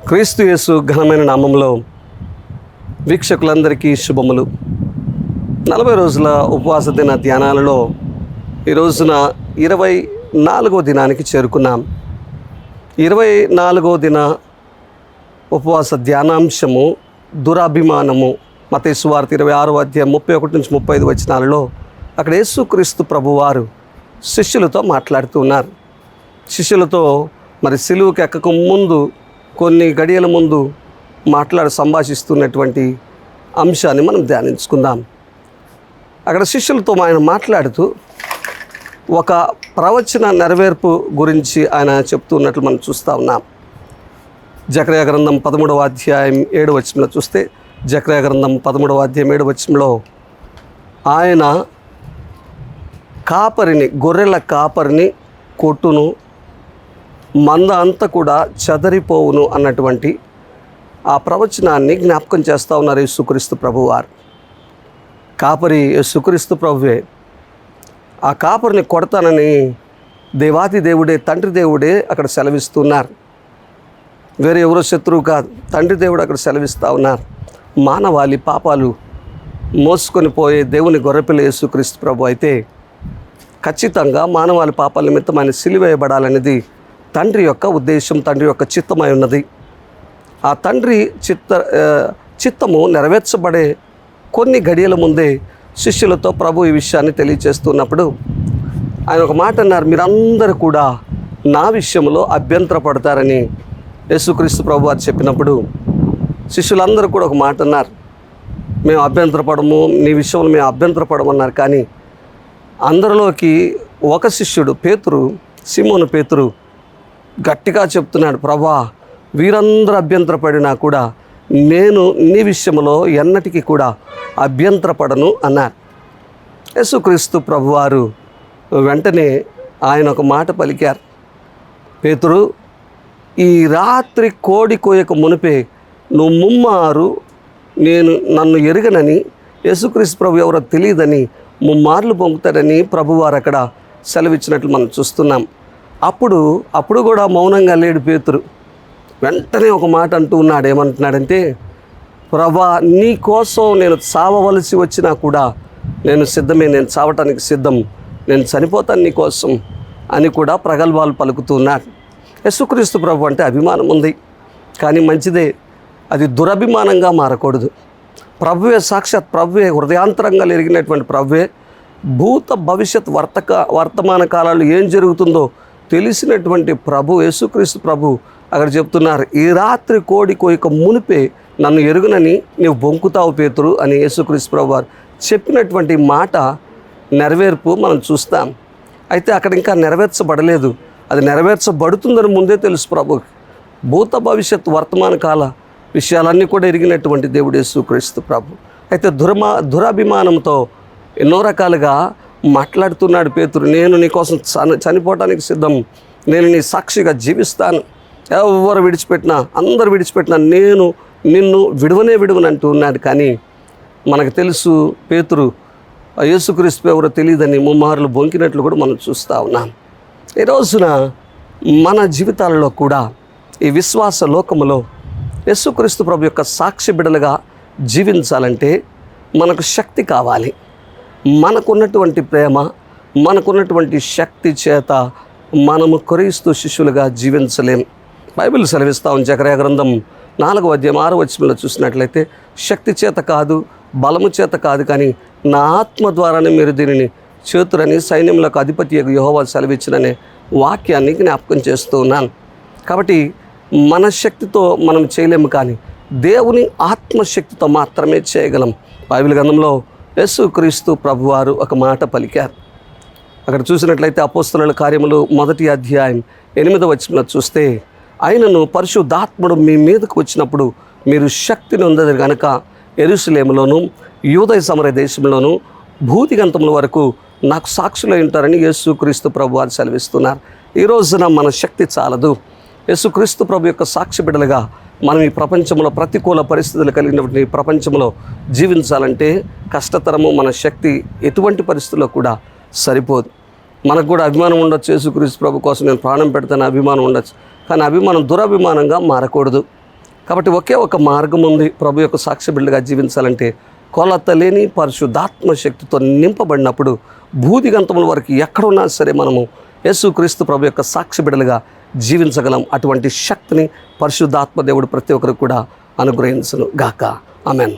క్రీస్తు యేసు ఘనమైన నామంలో వీక్షకులందరికీ శుభములు. 40 రోజుల ఉపవాస దిన ధ్యానాలలో ఈ రోజున 24వ దినానికి చేరుకున్నాం. 24వ దిన ఉపవాస ధ్యానాంశము దురభిమానము. మత్తయి సువార్త 26వ అధ్యాయం 31-35 వచనాలలో అక్కడ యేసుక్రీస్తు ప్రభువారు శిష్యులతో మాట్లాడుతూ ఉన్నారు. శిష్యులతో మరి సిలువకి ఎక్కక ముందు కొన్ని గడియల ముందు సంభాషిస్తున్నటువంటి అంశాన్ని మనం ధ్యానించుకుందాం. అక్కడ శిష్యులతో ఆయన మాట్లాడుతూ ఒక ప్రవచన నెరవేర్పు గురించి ఆయన చెప్తున్నట్లు మనం చూస్తూ ఉన్నాం. జకర్యా గ్రంథం 13వ అధ్యాయం 7వ వచనంలో చూస్తే, జకర్యా గ్రంథం 13వ అధ్యాయం 7వ వచనంలో ఆయన గొర్రెల కాపరిని కొట్టును, మంద అంతా కూడా చెదరిపోవును అన్నటువంటి ఆ ప్రవచనాన్ని జ్ఞాపకం చేస్తూ ఉన్నారు యేసుక్రీస్తు ప్రభువారు. కాపరి యేసుక్రీస్తు ప్రభువే. ఆ కాపరిని కొడతానని దేవాది దేవుడే, తండ్రి దేవుడే అక్కడ సెలవిస్తున్నారు. వేరే ఎవరో శత్రువు కాదు, తండ్రి దేవుడు అక్కడ సెలవిస్తూ ఉన్నారు. మానవాళి పాపాలు మోసుకొని పోయే దేవుని గొర్రెపిల్ల యేసుక్రీస్తు ప్రభు అయితే ఖచ్చితంగా మానవాళి పాపాల నిమిత్తం ఆయన సిలువేయబడాలనేది తండ్రి యొక్క ఉద్దేశం, తండ్రి యొక్క చిత్తమై ఉన్నది. ఆ తండ్రి చిత్తము నెరవేర్చబడే కొన్ని గడియల ముందే శిష్యులతో ప్రభు ఈ విషయాన్ని తెలియచేస్తున్నప్పుడు ఆయన ఒక మాట అన్నారు, మీరందరూ కూడా నా విషయంలో అభ్యంతరపడతారని యేసుక్రీస్తు ప్రభు వారు చెప్పినప్పుడు శిష్యులందరూ కూడా ఒక మాట అన్నారు, మేము అభ్యంతరపడము, నీ విషయంలో మేము అభ్యంతరపడమన్నారు. కానీ అందరిలోకి ఒక శిష్యుడు పేతురు, సీమోను పేతురు గట్టిగా చెప్తున్నాడు, ప్రభా వీరందరూ అభ్యంతరపడినా కూడా నేను నీ విషయంలో ఎన్నటికీ కూడా అభ్యంతరపడను అన్నారు. యేసుక్రీస్తు ప్రభువారు వెంటనే ఆయన ఒక మాట పలికారు, పేతురు ఈ రాత్రి కోడి కోయక మునిపే నువ్వు ముమ్మారు నన్ను ఎరుగనని, యేసుక్రీస్తు ప్రభు ఎవరో తెలియదని ముమ్మార్లు పొంగుతాడని ప్రభువారు అక్కడ సెలవిచ్చినట్లు మనం చూస్తున్నాం. అప్పుడు కూడా మౌనంగా లేడు పేతురు. వెంటనే ఒక మాట అంటూ ఉన్నాడు. ఏమంటున్నాడంటే, ప్రభా నీ కోసం నేను చావవలసి వచ్చినా కూడా నేను సిద్ధమే, నేను చావటానికి సిద్ధం, నేను చనిపోతాను నీ కోసం అని కూడా ప్రగల్భాలు పలుకుతున్నాడు. యేసుక్రీస్తు ప్రభు అంటే అభిమానం ఉంది, కానీ మంచిదే, అది దురభిమానంగా మారకూడదు. ప్రభువే, సాక్షాత్ ప్రభువే, హృదయాంతరంగా ఎరిగినటువంటి ప్రభువే, భూత భవిష్యత్ వర్తమాన కాలాల్లో ఏం జరుగుతుందో తెలిసినటువంటి ప్రభు యేసుక్రీస్తు ప్రభు అక్కడ చెప్తున్నారు, ఈ రాత్రి కోడి కోయక మునిపే నన్ను ఎరుగునని నీవు బొంకుతావు పేతురు అని యేసుక్రీస్తు ప్రభు వారు చెప్పినటువంటి మాట నెరవేర్పు మనం చూస్తాం. అయితే అక్కడ ఇంకా నెరవేర్చబడలేదు, అది నెరవేర్చబడుతుందని ముందే తెలుసు ప్రభు. భూత భవిష్యత్ వర్తమాన కాల విషయాలన్నీ కూడా ఎరిగినటువంటి దేవుడు యేసుక్రీస్తు ప్రభు. అయితే దురభిమానంతో ఎన్నో రకాలుగా మాట్లాడుతున్నాడు పేతురు. నేను నీ కోసం చనిపోవటానికి సిద్ధం, నేను నీ సాక్షిగా జీవిస్తాను, ఎవరు విడిచిపెట్టినా, అందరు విడిచిపెట్టినా నేను నిన్ను విడువనంటూ ఉన్నాడు. కానీ మనకు తెలుసు పేతురు యేసుక్రీస్తు ఎవరో తెలియదని ముమ్మార్లు బొంకినట్లు కూడా మనం చూస్తూ ఉన్నాం. ఈ రోజున మన జీవితాలలో కూడా ఈ విశ్వాస లోకములో యేసుక్రీస్తు ప్రభు యొక్క సాక్షి బిడ్డలుగా జీవించాలంటే మనకు శక్తి కావాలి. మనకున్నటువంటి ప్రేమ, మనకున్నటువంటి శక్తి చేత మనము క్రీస్తు శిష్యులుగా జీవించలేం. బైబిల్ సెలవిస్తాం, జకర్యా గ్రంథం 4వ అధ్యాయం 6వ వచనంలో చూసినట్లయితే, శక్తి చేత కాదు, బలము చేత కాదు, కానీ నా ఆత్మ ద్వారానే మీరు దీనిని చేతురని సైన్యములకు అధిపతి యెహోవా సెలవిచ్చిననే వాక్యాన్ని జ్ఞాపకం చేస్తూ ఉన్నాను. కాబట్టి మన శక్తితో మనం చేయలేము, కానీ దేవుని ఆత్మశక్తితో మాత్రమే చేయగలం. బైబిల్ గ్రంథంలో యేసుక్రీస్తు ప్రభువారు ఒక మాట పలికారు. అక్కడ చూసినట్లయితే అపోస్తలుల కార్యములు 1వ అధ్యాయం 8వ వచనంలో చూస్తే, ఆయనను పరిశుద్ధాత్ముడు మీ మీదకు వచ్చినప్పుడు మీరు శక్తిని పొందదు గనుక యెరూషలేములోను యూదయ సమరయ దేశంలోను భూదిగంతముల వరకు నాకు సాక్షులై ఉంటారని యేసుక్రీస్తు ప్రభువారు సెలవిస్తున్నారు. ఈ రోజున మన శక్తి చాలదు. యేసుక్రీస్తు ప్రభు యొక్క సాక్షి బిడ్డలుగా మనం ఈ ప్రపంచంలో ప్రతికూల పరిస్థితులు కలిగినటువంటి ప్రపంచంలో జీవించాలంటే కష్టతరము. మన శక్తి ఎటువంటి పరిస్థితుల్లో కూడా సరిపోదు. మనకు కూడా అభిమానం ఉండొచ్చు, యేసుక్రీస్తు ప్రభు కోసం నేను ప్రాణం పెడతాను అభిమానం ఉండొచ్చు, కానీ అభిమానం దురభిమానంగా మారకూడదు. కాబట్టి ఒకే ఒక మార్గం ఉంది ప్రభు యొక్క సాక్ష్య బిడ్డగా జీవించాలంటే, కొలత లేని పరిశుద్ధాత్మ శక్తితో నింపబడినప్పుడు భూదిగంతముల వరకు ఎక్కడున్నా సరే మనము యేసుక్రీస్తు ప్రభు యొక్క సాక్ష్య బిడ్డలుగా జీవించగలం. అటువంటి శక్తిని పరిశుద్ధాత్మ దేవుడు ప్రతి ఒక్కరికి కూడా అనుగ్రహించును గాక. ఆమెన్.